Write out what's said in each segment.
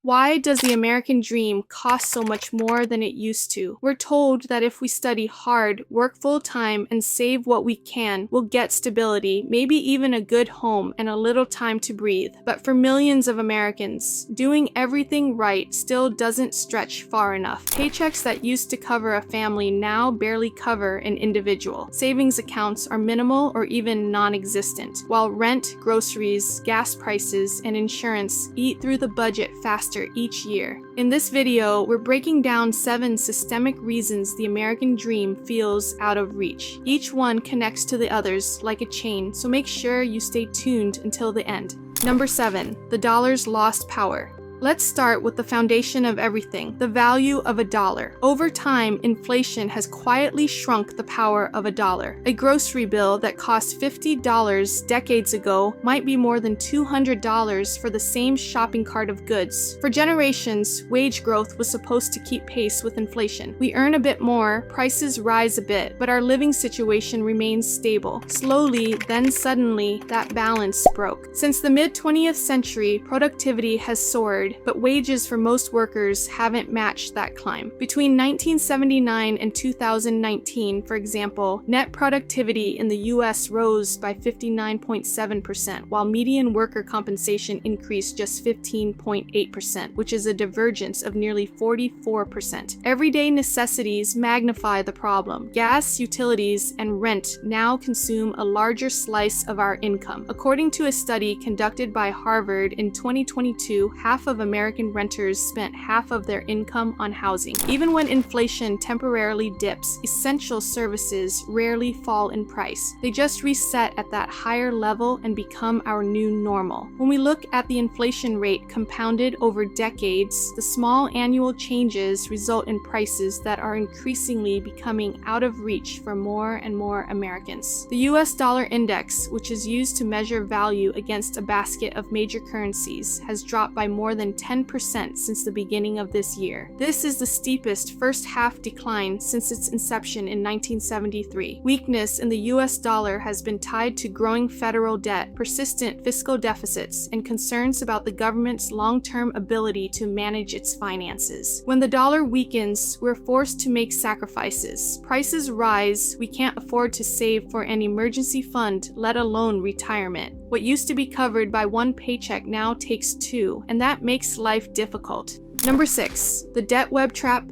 Why does the American dream cost so much more than it used to? We're told that if we study hard, work full-time, and save what we can, we'll get stability, maybe even a good home and a little time to breathe. But for millions of Americans, doing everything right still doesn't stretch far enough. Paychecks that used to cover a family now barely cover an individual. Savings accounts are minimal or even non-existent, while rent, groceries, gas prices, and insurance eat through the budget faster each year. In this video, we're breaking down 7 systemic reasons the American dream feels out of reach. Each one connects to the others like a chain, so make sure you stay tuned until the end. Number 7, the dollar's lost power. Let's start with the foundation of everything, the value of a dollar. Over time, inflation has quietly shrunk the power of a dollar. A grocery bill that cost $50 decades ago might be more than $200 for the same shopping cart of goods. For generations, wage growth was supposed to keep pace with inflation. We earn a bit more, prices rise a bit, but our living situation remains stable. Slowly, then suddenly, that balance broke. Since the mid-20th century, productivity has soared, but wages for most workers haven't matched that climb. Between 1979 and 2019, for example, net productivity in the US rose by 59.7%, while median worker compensation increased just 15.8%, which is a divergence of nearly 44%. Everyday necessities magnify the problem. Gas, utilities, and rent now consume a larger slice of our income. According to a study conducted by Harvard in 2022, half of American renters spent half of their income on housing. Even when inflation temporarily dips, essential services rarely fall in price. They just reset at that higher level and become our new normal. When we look at the inflation rate compounded over decades, the small annual changes result in prices that are increasingly becoming out of reach for more and more Americans. The US dollar index, which is used to measure value against a basket of major currencies, has dropped by more than 10% since the beginning of this year. This is the steepest first half decline since its inception in 1973. Weakness in the US dollar has been tied to growing federal debt, persistent fiscal deficits, and concerns about the government's long-term ability to manage its finances. When the dollar weakens, we're forced to make sacrifices. Prices rise, we can't afford to save for an emergency fund, let alone retirement. What used to be covered by one paycheck now takes 2, and that makes life difficult. Number 6, the debt web trap.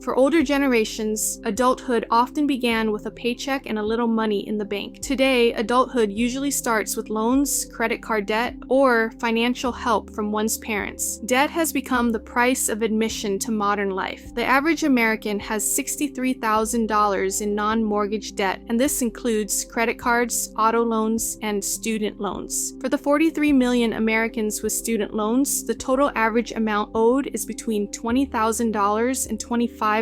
For older generations, adulthood often began with a paycheck and a little money in the bank. Today, adulthood usually starts with loans, credit card debt, or financial help from one's parents. Debt has become the price of admission to modern life. The average American has $63,000 in non-mortgage debt, and this includes credit cards, auto loans, and student loans. For the 43 million Americans with student loans, the total average amount owed is between $20,000 and $25,000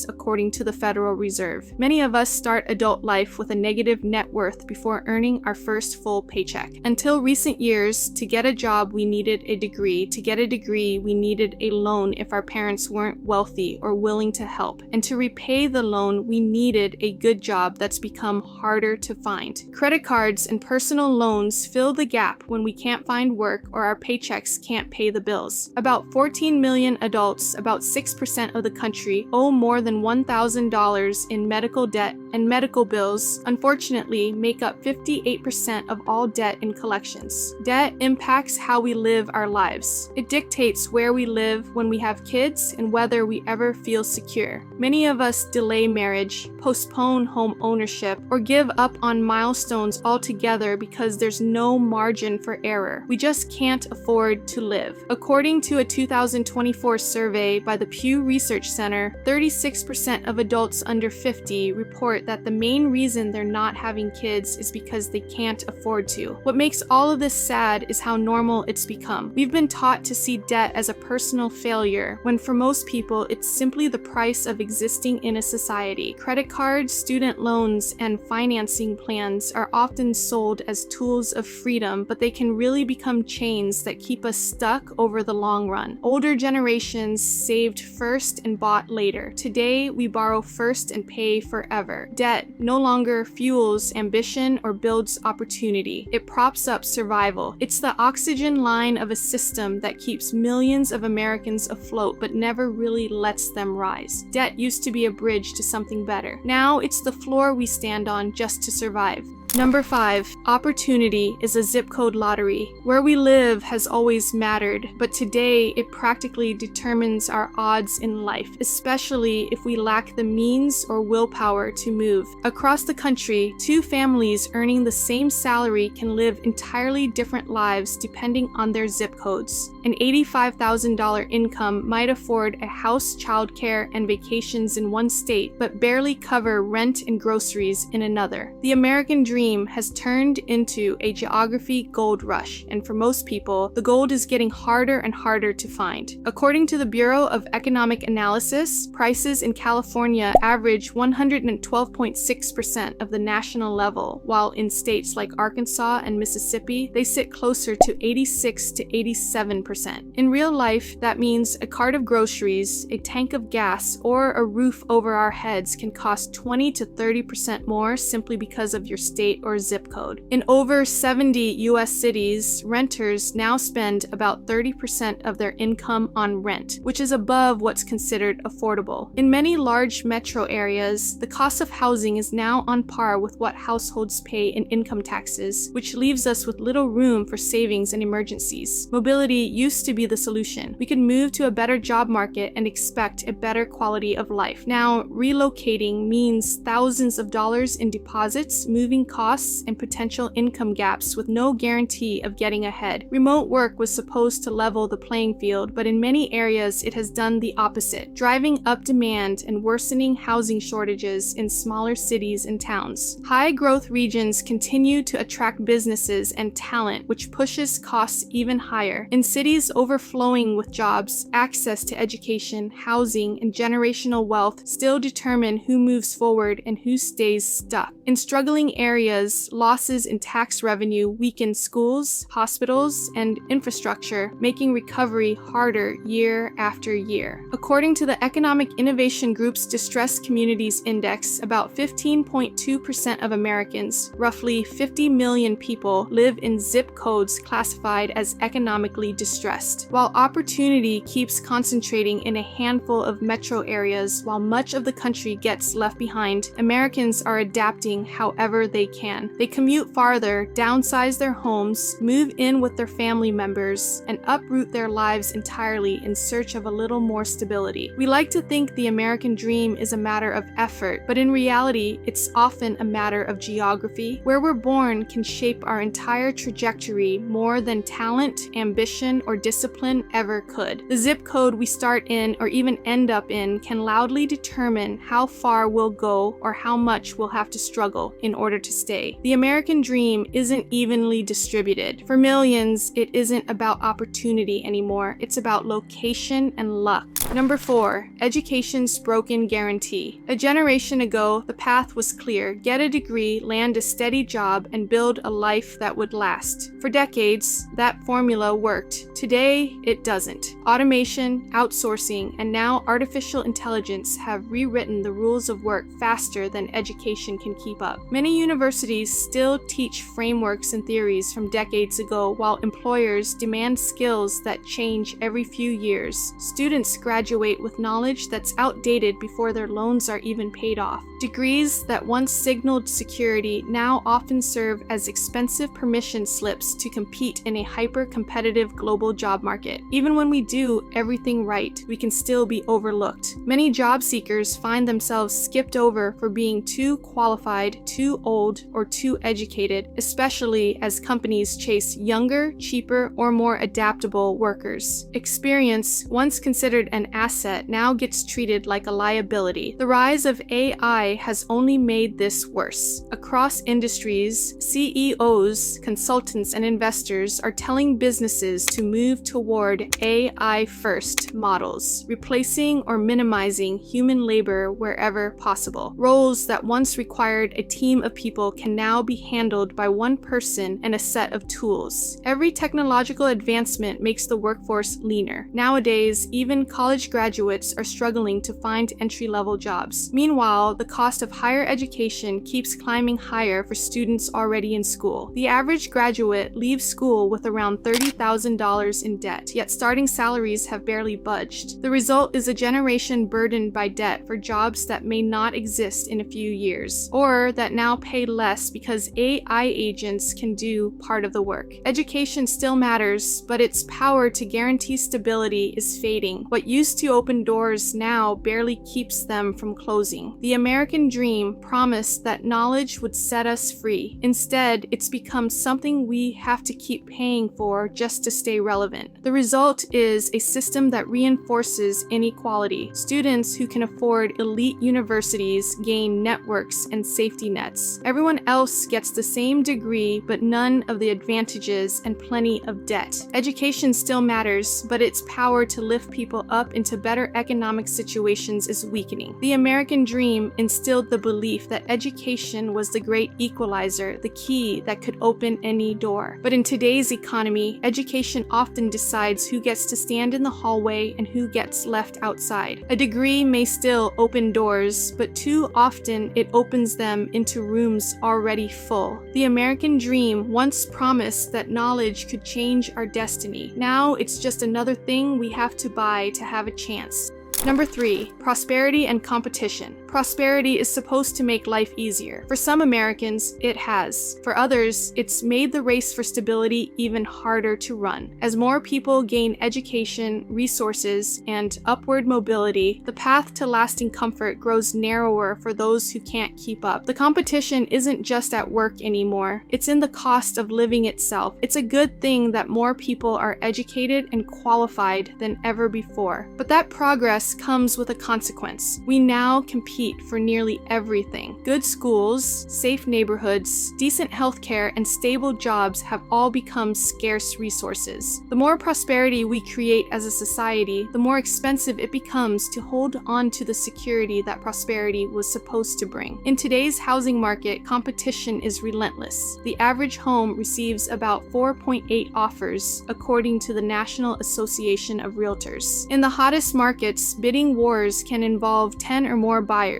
according to the Federal Reserve. Many of us start adult life with a negative net worth before earning our first full paycheck. Until recent years, to get a job we needed a degree. To get a degree we needed a loan if our parents weren't wealthy or willing to help. And to repay the loan we needed a good job that's become harder to find. Credit cards and personal loans fill the gap when we can't find work or our paychecks can't pay the bills. About 14 million adults, about 6% of the country, owe more than $1,000 in medical debt, and medical bills, unfortunately, make up 58% of all debt in collections. Debt impacts how we live our lives. It dictates where we live when we have kids and whether we ever feel secure. Many of us delay marriage, postpone home ownership, or give up on milestones altogether because there's no margin for error. We just can't afford to live. According to a 2024 survey by the Pew Research Center, 36% of adults under 50 report that the main reason they're not having kids is because they can't afford to. What makes all of this sad is how normal it's become. We've been taught to see debt as a personal failure, when for most people it's simply the price of existing in a society. Credit cards, student loans, and financing plans are often sold as tools of freedom, but they can really become chains that keep us stuck over the long run. Older generations saved first and bought later. Today, we borrow first and pay forever. Debt no longer fuels ambition or builds opportunity. It props up survival. It's the oxygen line of a system that keeps millions of Americans afloat but never really lets them rise. Debt used to be a bridge to something better. Now it's the floor we stand on just to survive. Number 5, opportunity is a zip code lottery. Where we live has always mattered, but today it practically determines our odds in life, especially if we lack the means or willpower to move. Across the country, 2 families earning the same salary can live entirely different lives depending on their zip codes. An $85,000 income might afford a house, childcare, and vacations in one state, but barely cover rent and groceries in another. The American dream has turned into a geography gold rush, and for most people, the gold is getting harder and harder to find. According to the Bureau of Economic Analysis, prices in California average 112.6% of the national level, while in states like Arkansas and Mississippi, they sit closer to 86 to 87%. In real life, that means a cart of groceries, a tank of gas, or a roof over our heads can cost 20 to 30% more simply because of your state or zip code. In over 70 US cities, renters now spend about 30% of their income on rent, which is above what's considered affordable. In many large metro areas, the cost of housing is now on par with what households pay in income taxes, which leaves us with little room for savings and emergencies. Mobility used to be the solution. We could move to a better job market and expect a better quality of life. Now, relocating means thousands of dollars in deposits, moving costs, and potential income gaps with no guarantee of getting ahead. Remote work was supposed to level the playing field, but in many areas it has done the opposite, driving up demand and worsening housing shortages in smaller cities and towns. High-growth regions continue to attract businesses and talent, which pushes costs even higher. In cities overflowing with jobs, access to education, housing, and generational wealth still determine who moves forward and who stays stuck. In struggling areas, losses in tax revenue weaken schools, hospitals, and infrastructure, making recovery harder year after year. According to the Economic Innovation Group's Distressed Communities Index, about 15.2% of Americans, roughly 50 million people, live in zip codes classified as economically distressed. While opportunity keeps concentrating in a handful of metro areas while much of the country gets left behind, Americans are adapting however they can. They commute farther, downsize their homes, move in with their family members, and uproot their lives entirely in search of a little more stability. We like to think the American dream is a matter of effort, but in reality, it's often a matter of geography. Where we're born can shape our entire trajectory more than talent, ambition, or discipline ever could. The zip code we start in or even end up in can loudly determine how far we'll go or how much we'll have to struggle in order to stay. The American dream isn't evenly distributed. For millions, it isn't about opportunity anymore. It's about location and luck. Number 4, education's broken guarantee. A generation ago, the path was clear. Get a degree, land a steady job, and build a life that would last. For decades, that formula worked. Today, it doesn't. Automation, outsourcing, and now artificial intelligence have rewritten the rules of work faster than education can keep up. Many universities still teach frameworks and theories from decades ago, while employers demand skills that change every few years. Students graduate with knowledge that's outdated before their loans are even paid off. Degrees that once signaled security now often serve as expensive permission slips to compete in a hyper-competitive global job market. Even when we do everything right, we can still be overlooked. Many job seekers find themselves skipped over for being too qualified, too old, or too educated, especially as companies chase younger, cheaper, or more adaptable workers. Experience, once considered an asset, now gets treated like a liability. The rise of AI has only made this worse. Across industries, CEOs, consultants, and investors are telling businesses to move toward AI-first models, replacing or minimizing human labor wherever possible. Roles that once required a team of people can now be handled by one person and a set of tools. Every technological advancement makes the workforce leaner. Nowadays, even college graduates are struggling to find entry-level jobs. Meanwhile, the cost of higher education keeps climbing higher for students already in school. The average graduate leaves school with around $30,000 in debt, yet starting salaries have barely budged. The result is a generation burdened by debt for jobs that may not exist in a few years, or that now pay less because AI agents can do part of the work. Education still matters, but its power to guarantee stability is fading. What used to open doors now barely keeps them from closing. The American dream promised that knowledge would set us free. Instead, it's become something we have to keep paying for just to stay relevant. The result is a system that reinforces inequality. Students who can afford elite universities gain networks and safety nets. Everyone else gets the same degree, but none of the advantages and plenty of debt. Education still matters, but its power to lift people up into better economic situations is weakening. The American dream instilled the belief that education was the great equalizer, the key that could open any door. But in today's economy, education often decides who gets to stand in the hallway and who gets left outside. A degree may still open doors, but too often it opens them into rooms already full. The American dream once promised that knowledge could change our destiny. Now it's just another thing we have to buy to have a chance. Number 3, prosperity and competition. Prosperity is supposed to make life easier. For some Americans, it has. For others, it's made the race for stability even harder to run. As more people gain education, resources, and upward mobility, the path to lasting comfort grows narrower for those who can't keep up. The competition isn't just at work anymore. It's in the cost of living itself. It's a good thing that more people are educated and qualified than ever before. But that progress comes with a consequence. We now compete for nearly everything. Good schools, safe neighborhoods, decent healthcare, and stable jobs have all become scarce resources. The more prosperity we create as a society, the more expensive it becomes to hold on to the security that prosperity was supposed to bring. In today's housing market, competition is relentless. The average home receives about 4.8 offers, according to the National Association of Realtors. In the hottest markets, bidding wars can involve 10 or more buyers.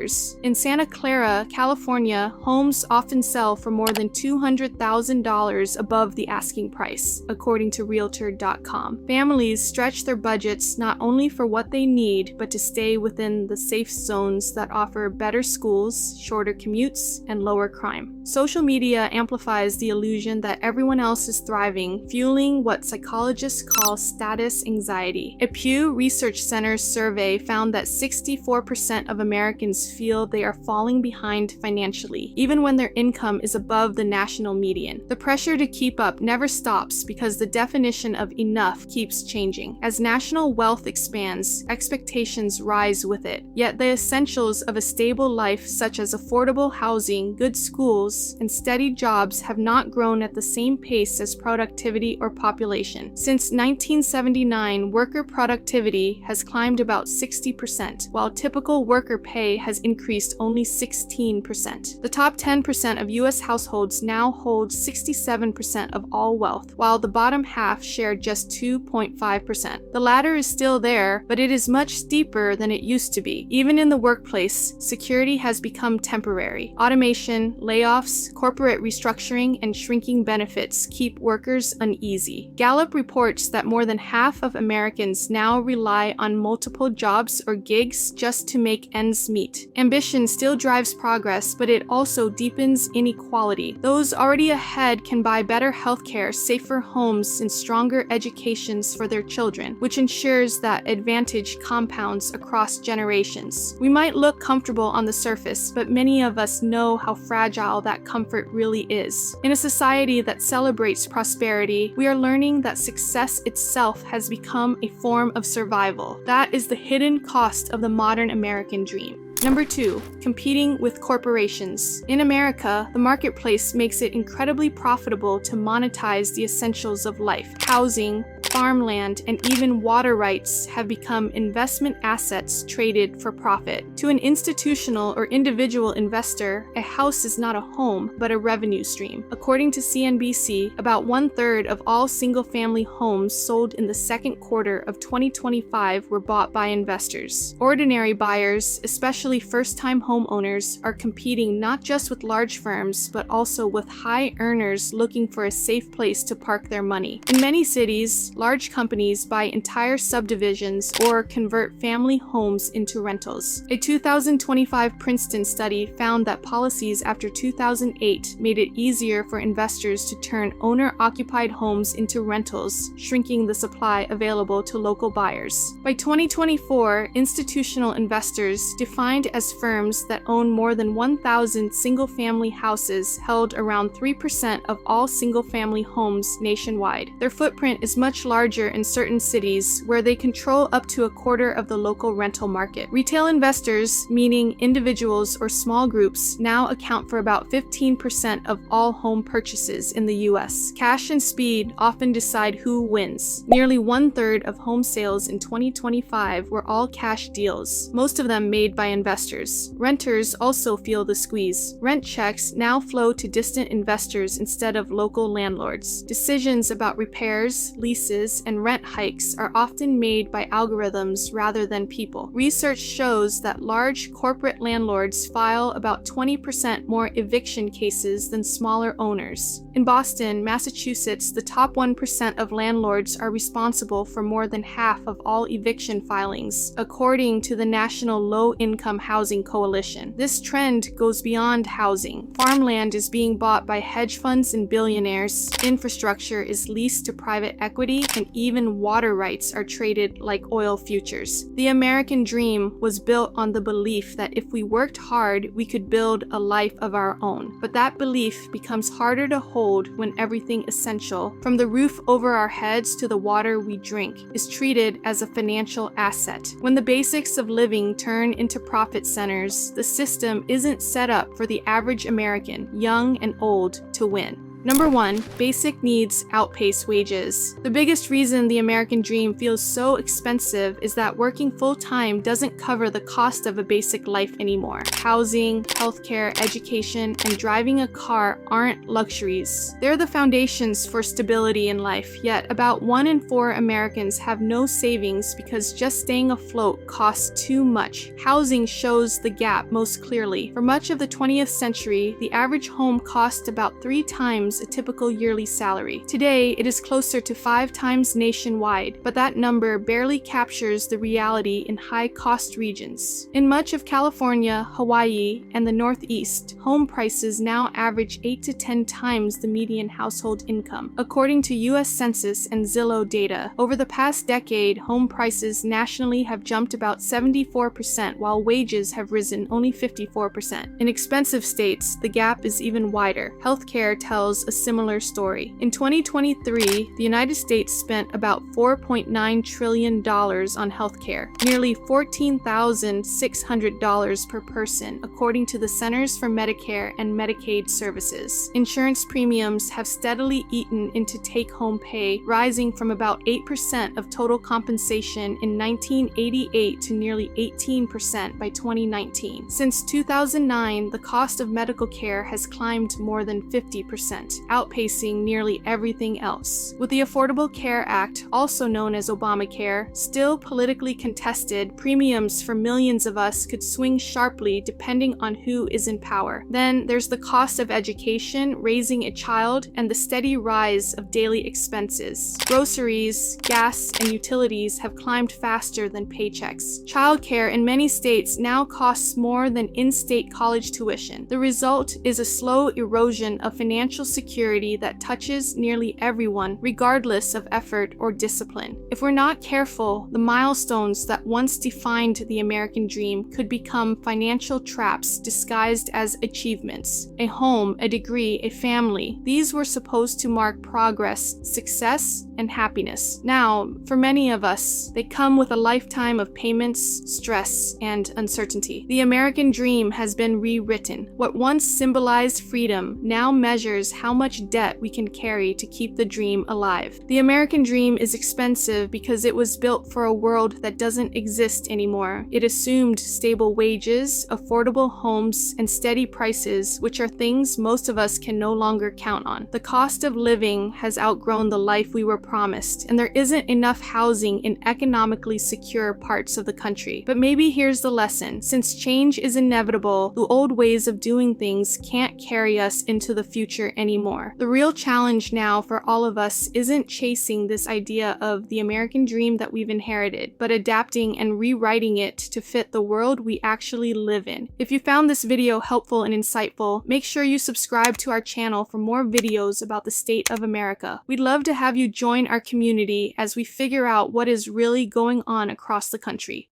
In Santa Clara, California, homes often sell for more than $200,000 above the asking price, according to Realtor.com. Families stretch their budgets not only for what they need, but to stay within the safe zones that offer better schools, shorter commutes, and lower crime. Social media amplifies the illusion that everyone else is thriving, fueling what psychologists call status anxiety. A Pew Research Center survey found that 64% of Americans feel they are falling behind financially, even when their income is above the national median. The pressure to keep up never stops because the definition of enough keeps changing. As national wealth expands, expectations rise with it. Yet the essentials of a stable life, such as affordable housing, good schools, and steady jobs, have not grown at the same pace as productivity or population. Since 1979, worker productivity has climbed about 60%, while typical worker pay has increased only 16%. The top 10% of U.S. households now hold 67% of all wealth, while the bottom half share just 2.5%. The latter is still there, but it is much steeper than it used to be. Even in the workplace, security has become temporary. Automation, layoffs, corporate restructuring, and shrinking benefits keep workers uneasy. Gallup reports that more than half of Americans now rely on multiple jobs or gigs just to make ends meet. Ambition still drives progress, but it also deepens inequality. Those already ahead can buy better healthcare, safer homes, and stronger educations for their children, which ensures that advantage compounds across generations. We might look comfortable on the surface, but many of us know how fragile that comfort really is. In a society that celebrates prosperity, we are learning that success itself has become a form of survival. That is the hidden cost of the modern American dream. Number 2, competing with corporations. In America, the marketplace makes it incredibly profitable to monetize the essentials of life: housing, farmland, and even water rights have become investment assets traded for profit. To an institutional or individual investor, a house is not a home, but a revenue stream. According to CNBC, about 1/3 of all single-family homes sold in the second quarter of 2025 were bought by investors. Ordinary buyers, especially first-time homeowners, are competing not just with large firms, but also with high earners looking for a safe place to park their money. In many cities, large companies buy entire subdivisions or convert family homes into rentals. A 2025 Princeton study found that policies after 2008 made it easier for investors to turn owner-occupied homes into rentals, shrinking the supply available to local buyers. By 2024, institutional investors, defined as firms that own more than 1,000 single-family houses, held around 3% of all single-family homes nationwide. Their footprint is much larger in certain cities where they control up to a quarter of the local rental market. Retail investors, meaning individuals or small groups, now account for about 15% of all home purchases in the US. Cash and speed often decide who wins. Nearly 1/3 of home sales in 2025 were all cash deals, most of them made by investors. Renters also feel the squeeze. Rent checks now flow to distant investors instead of local landlords. Decisions about repairs, leases, and rent hikes are often made by algorithms rather than people. Research shows that large corporate landlords file about 20% more eviction cases than smaller owners. In Boston, Massachusetts, the top 1% of landlords are responsible for more than half of all eviction filings, according to the National Low-Income Housing Coalition. This trend goes beyond housing. Farmland is being bought by hedge funds and billionaires, infrastructure is leased to private equity, and even water rights are traded like oil futures. The American dream was built on the belief that if we worked hard, we could build a life of our own. But that belief becomes harder to hold when everything essential, from the roof over our heads to the water we drink, is treated as a financial asset. When the basics of living turn into profit centers, the system isn't set up for the average American, young and old, to win. Number 1, basic needs outpace wages. The biggest reason the American dream feels so expensive is that working full-time doesn't cover the cost of a basic life anymore. Housing, healthcare, education, and driving a car aren't luxuries. They're the foundations for stability in life, yet about 1 in 4 Americans have no savings because just staying afloat costs too much. Housing shows the gap most clearly. For much of the 20th century, the average home cost about 3 times a typical yearly salary. Today, it is closer to 5 times nationwide, but that number barely captures the reality in high-cost regions. In much of California, Hawaii, and the Northeast, home prices now average 8 to 10 times the median household income. According to U.S. Census and Zillow data, over the past decade, home prices nationally have jumped about 74%, while wages have risen only 54%. In expensive states, the gap is even wider. Healthcare tells a similar story. In 2023, the United States spent about $4.9 trillion on healthcare, nearly $14,600 per person, according to the Centers for Medicare and Medicaid Services. Insurance premiums have steadily eaten into take-home pay, rising from about 8% of total compensation in 1988 to nearly 18% by 2019. Since 2009, the cost of medical care has climbed more than 50%. Outpacing nearly everything else. With the Affordable Care Act, also known as Obamacare, still politically contested, premiums for millions of us could swing sharply depending on who is in power. Then there's the cost of education, raising a child, and the steady rise of daily expenses. Groceries, gas, and utilities have climbed faster than paychecks. Childcare in many states now costs more than in-state college tuition. The result is a slow erosion of financial security that touches nearly everyone, regardless of effort or discipline. If we're not careful, the milestones that once defined the American dream could become financial traps disguised as achievements. A home, a degree, a family. These were supposed to mark progress, success, and happiness. Now, for many of us, they come with a lifetime of payments, stress, and uncertainty. The American dream has been rewritten. What once symbolized freedom now measures how how much debt we can carry to keep the dream alive. The American dream is expensive because it was built for a world that doesn't exist anymore. It assumed stable wages, affordable homes, and steady prices, which are things most of us can no longer count on. The cost of living has outgrown the life we were promised, and there isn't enough housing in economically secure parts of the country. But maybe here's the lesson. Since change is inevitable, the old ways of doing things can't carry us into the future anymore. The real challenge now for all of us isn't chasing this idea of the American dream that we've inherited, but adapting and rewriting it to fit the world we actually live in. If you found this video helpful and insightful, make sure you subscribe to our channel for more videos about the state of America. We'd love to have you join our community as we figure out what is really going on across the country.